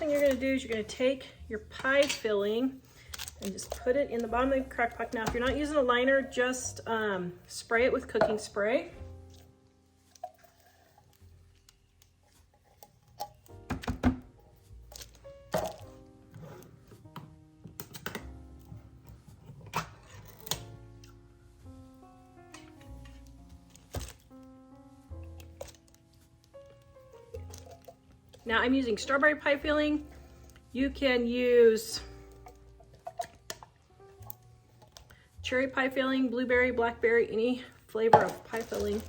thing you're gonna do is you're gonna take your pie filling and just put it in the bottom of the crock pot. Now, if you're not using a liner, just spray it with cooking spray. Now I'm using strawberry pie filling. You can use cherry pie filling, blueberry, blackberry, any flavor of pie filling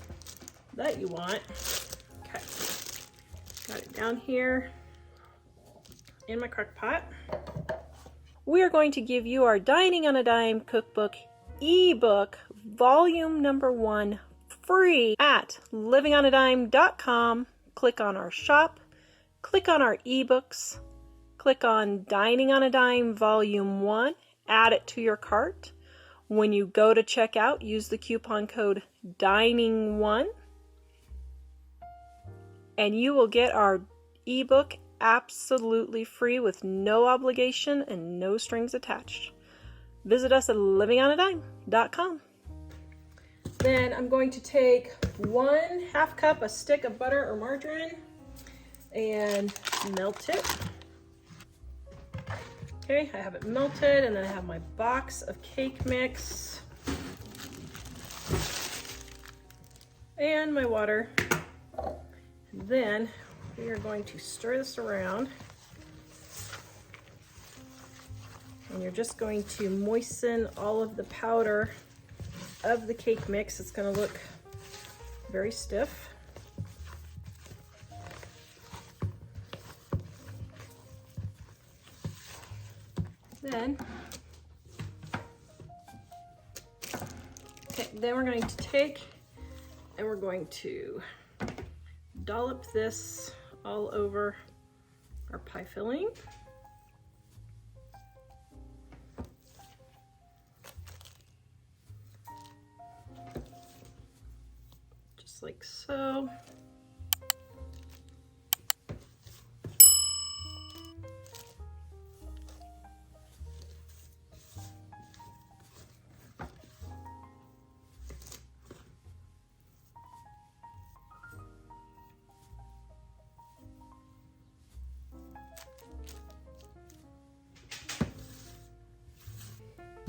that you want. Okay, got it down here in my crock pot. We are going to give you our Dining on a Dime cookbook ebook volume number 1 free at livingonadime.com. Click on our shop, click on our ebooks, click on Dining on a Dime volume 1, add it to your cart. When you go to checkout, use the coupon code DINING1 and you will get our ebook absolutely free with no obligation and no strings attached. Visit us at livingonadime.com. Then I'm going to take 1/2 cup, a stick of butter or margarine, and melt it. Okay, I have it melted, and then I have my box of cake mix and my water. And then we are going to stir this around, and you're just going to moisten all of the powder of the cake mix. It's going to look very stiff. Then we're going to take and we're going to dollop this all over our pie filling. Just like so.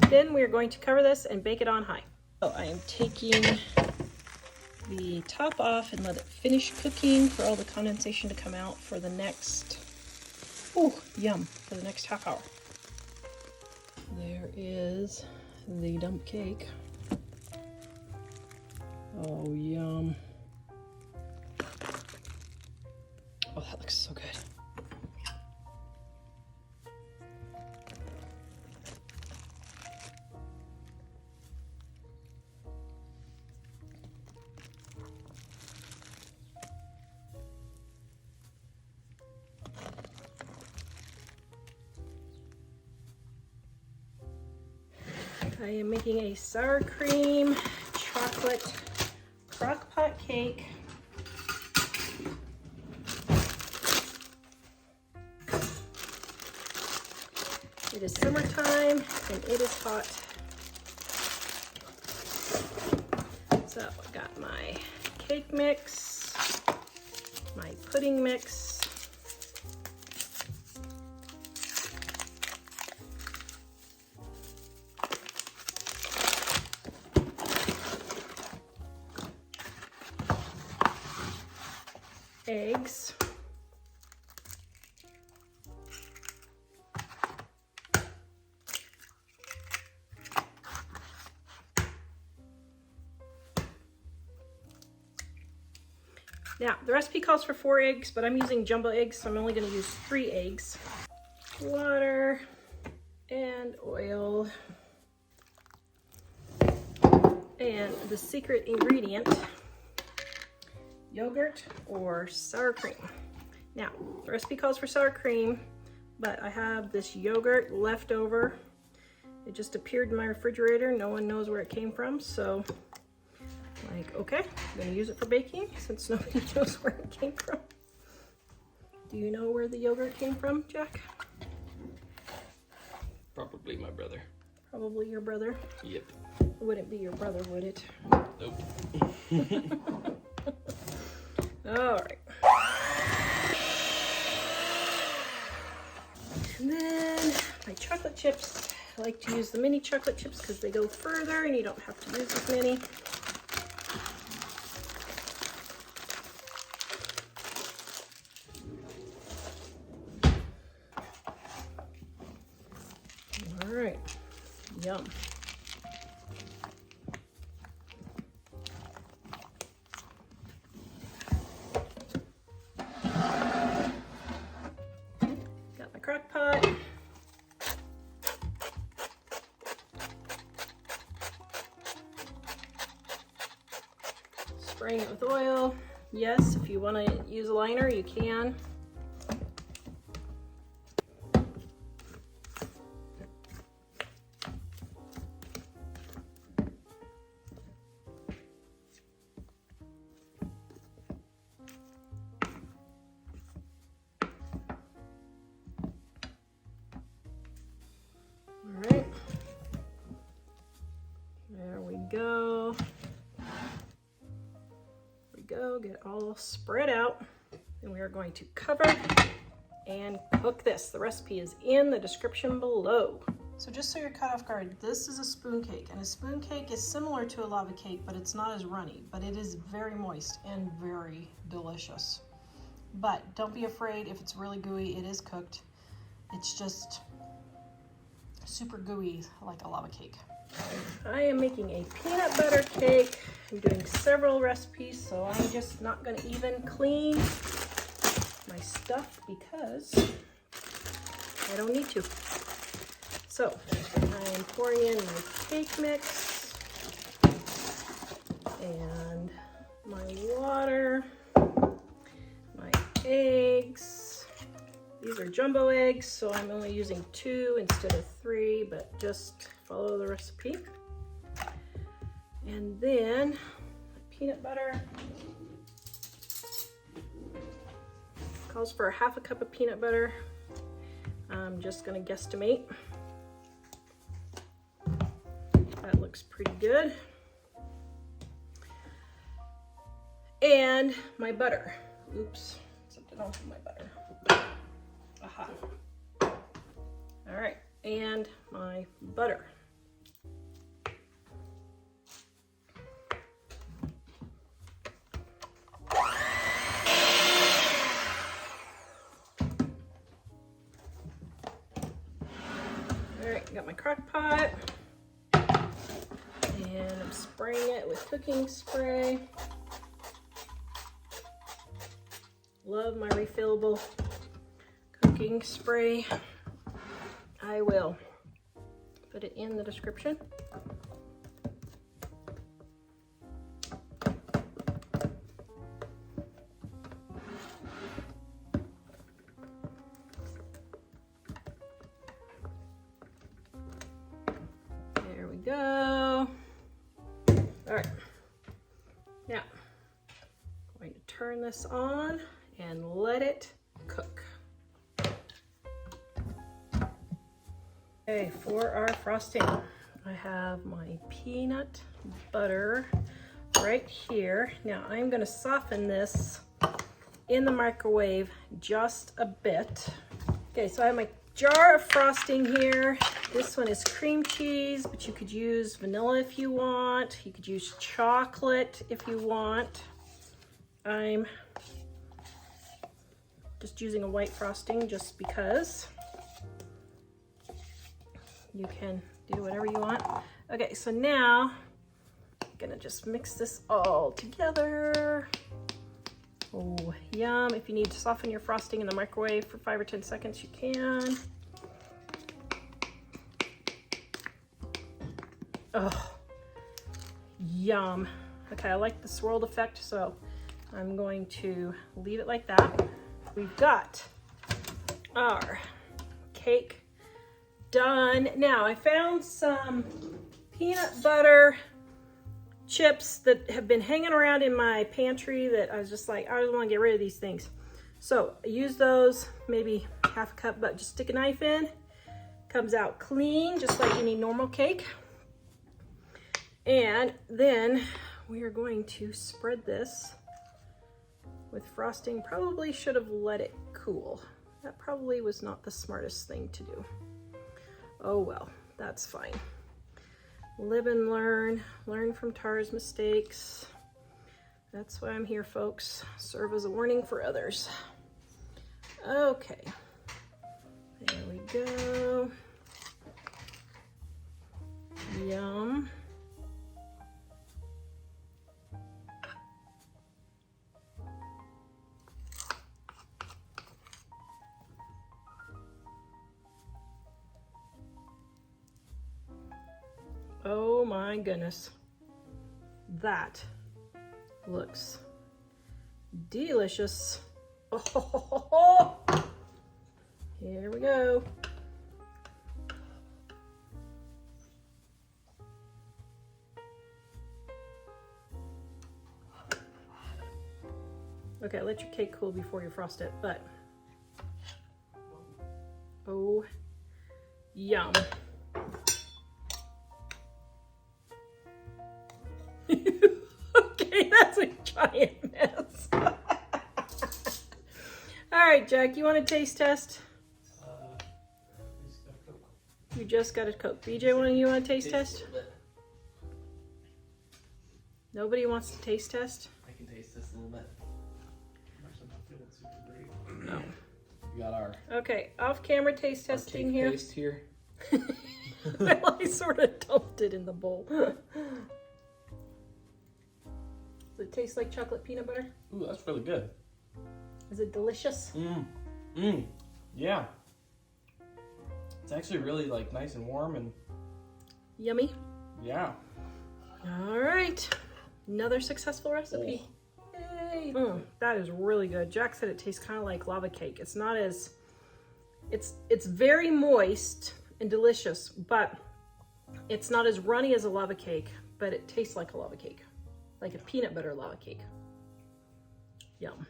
Then we are going to cover this and bake it on high. So I am taking the top off and let it finish cooking for all the condensation to come out for the next, for the next half hour. There is the dump cake. Oh, yum. Oh, that looks so good. I am making a sour cream chocolate crockpot cake. It is summertime and it is hot. So I got my cake mix, my pudding mix, eggs, now the recipe calls for 4 eggs, but I'm using jumbo eggs, so I'm only going to use 3 eggs. Water and oil and the secret ingredient, yogurt or sour cream. Now, the recipe calls for sour cream, but I have this yogurt left over. It just appeared in my refrigerator. No one knows where it came from, so like, okay, I'm gonna use it for baking since nobody knows where it came from. Do you know where the yogurt came from, Jack? Probably my brother. Probably your brother? Yep. It wouldn't be your brother, would it? Nope. All right. And then my chocolate chips. I like to use the mini chocolate chips because they go further and you don't have to use as many. All right, yum. Got my crock pot. Spraying it with oil. Yes, if you want to use a liner, you can. All right. There we go. Get it all spread out, and we are going to cover and cook this. The recipe is in the description below. So just so you're caught off guard, this is a spoon cake, and a spoon cake is similar to a lava cake, but it's not as runny, but it is very moist and very delicious. But don't be afraid if it's really gooey. It is cooked. It's just super gooey like a lava cake. I am making a peanut butter cake. I'm doing several recipes, so I'm just not going to even clean my stuff because I don't need to. So I'm pouring in my cake mix and my water, my eggs. These are jumbo eggs, so I'm only using 2 instead of 3, but just follow the recipe. And then peanut butter. Calls for 1/2 cup of peanut butter. I'm just gonna guesstimate. That looks pretty good. And my butter. Oops, something else with my butter. Aha. All right, and my butter. All right, got my crock pot, and I'm spraying it with cooking spray. Love my refillable cooking spray. I will put it in the description. There we go. All right. Now, I'm going to turn this on and let it cook. Okay, for our frosting, I have my peanut butter right here. Now I'm gonna soften this in the microwave just a bit. Okay, so I have my jar of frosting here. This one is cream cheese, but you could use vanilla if you want. You could use chocolate if you want. I'm just using a white frosting just because. You can do whatever you want. Okay, so now I'm gonna just mix this all together. Oh, yum. If you need to soften your frosting in the microwave for 5 or 10 seconds, you can. Oh, yum. Okay, I like the swirled effect, so I'm going to leave it like that. We've got our cake done. Now I found some peanut butter chips that have been hanging around in my pantry that I was just like, I don't want to get rid of these things. So I use those, maybe half a cup, but just stick a knife in. Comes out clean, just like any normal cake. And then we are going to spread this with frosting. Probably should have let it cool. That probably was not the smartest thing to do. Oh well, that's fine. Live and learn from Tara's mistakes. That's why I'm here, folks. Serve as a warning for others. Okay, there we go. Yum. Oh my goodness. That looks delicious. Oh, here we go. Okay, let your cake cool before you frost it, but oh, yum. Okay, that's a giant mess. All right, Jack, you want a taste test? You just got a Coke. BJ, you want a taste test? Nobody wants to taste test? I can taste this a little bit. I'm actually not feeling super great. No. We got our Okay, off-camera taste testing cake here. paste here. Well, I sort of dumped it in the bowl. Does it taste like chocolate peanut butter? Ooh, that's really good. Is it delicious? Yeah. It's actually really like nice and warm and Yummy? yeah. All right, another successful recipe. Yay! That is really good. Jack said it tastes kind of like lava cake. It's not as, it's very moist and delicious, but it's not as runny as a lava cake, but it tastes like a lava cake, like a peanut butter lava cake. Yum.